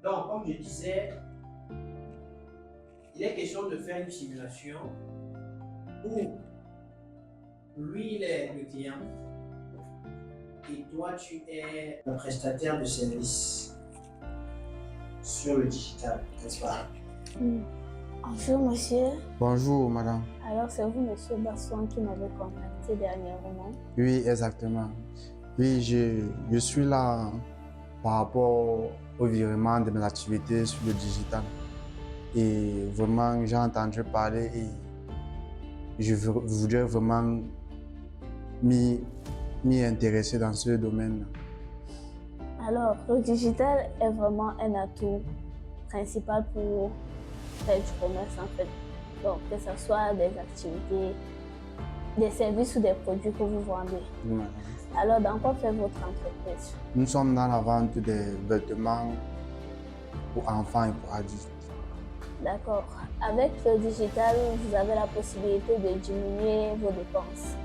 Donc, comme je disais, il est question de faire une simulation où lui, il est le client et toi, tu es le prestataire de service sur le digital, n'est-ce pas? Bonjour monsieur. Bonjour madame. Alors c'est vous monsieur Basson qui m'avez contacté dernièrement? Oui, exactement. Oui, je suis là par rapport au virement de mes activités sur le digital. Et vraiment, j'ai entendu parler et je voudrais vraiment m'y intéresser dans ce domaine. Alors, le digital est vraiment un atout principal pour faire du commerce en fait. Donc, que ce soit des activités, des services ou des produits que vous vendez. Oui. Alors, dans quoi fait votre entreprise? Nous sommes dans la vente des vêtements pour enfants et pour adultes. D'accord. Avec le digital, vous avez la possibilité de diminuer vos dépenses.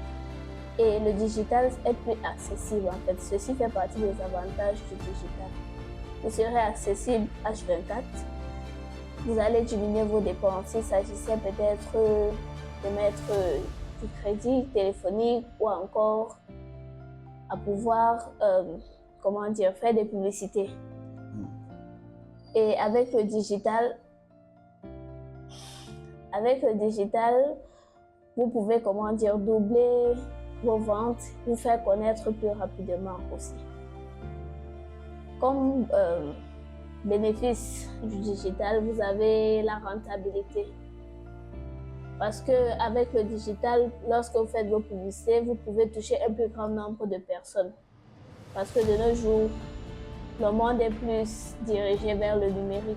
Et le digital est plus accessible en fait. Ceci fait partie des avantages du digital. Vous serez accessible H24. Vous allez diminuer vos dépenses. Il s'agissait peut-être de mettre du crédit téléphonique ou encore à pouvoir faire des publicités. Et avec le digital, vous pouvez doubler vos ventes, vous faire connaître plus rapidement aussi. Comme bénéfice du digital, vous avez la rentabilité. Parce que avec le digital, lorsque vous faites vos publicités, vous pouvez toucher un plus grand nombre de personnes. Parce que de nos jours, le monde est plus dirigé vers le numérique.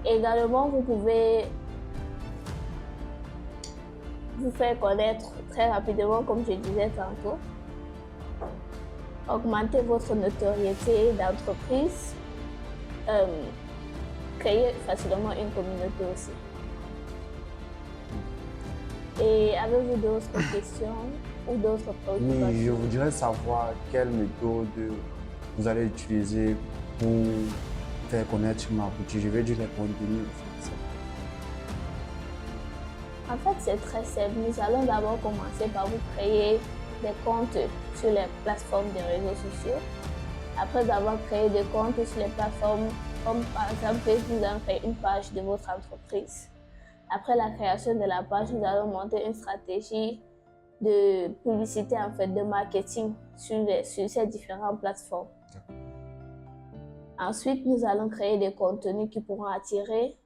Également, vous pouvez vous faire connaître très rapidement, comme je disais tantôt, augmenter votre notoriété d'entreprise, créer facilement une communauté aussi. Et avez-vous d'autres questions ou d'autres préoccupations? Oui, je voudrais savoir quelle méthode vous allez utiliser pour faire connaître ma boutique. Je vais dire les contenus. En fait, c'est très simple. Nous allons d'abord commencer par vous créer des comptes sur les plateformes des réseaux sociaux. Après avoir créé des comptes sur les plateformes, comme par exemple Facebook, vous allez créer une page de votre entreprise. Après la création de la page, nous allons monter une stratégie de publicité, en fait, de marketing sur ces différentes plateformes. Ensuite, nous allons créer des contenus qui pourront attirer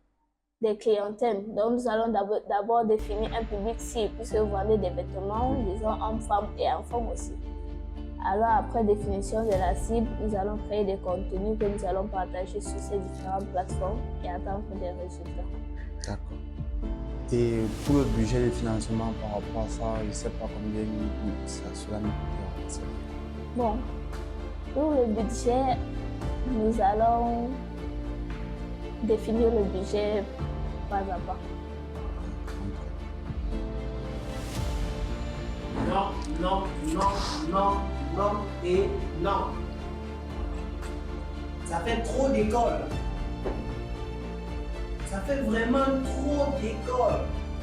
des clientèles. Donc, nous allons d'abord définir un public cible, puisque vous vendez des vêtements, disons hommes, femmes et enfants aussi. Alors, après définition de la cible, nous allons créer des contenus que nous allons partager sur ces différentes plateformes et attendre des résultats. D'accord. Et pour le budget de financement par rapport à ça, je ne sais pas combien cela nous coûtera. Bon, pour le budget, nous allons définir le budget pas à pas. Non, non, non, non, non et non. Ça fait trop d'écoles. Ça fait vraiment trop d'écoles.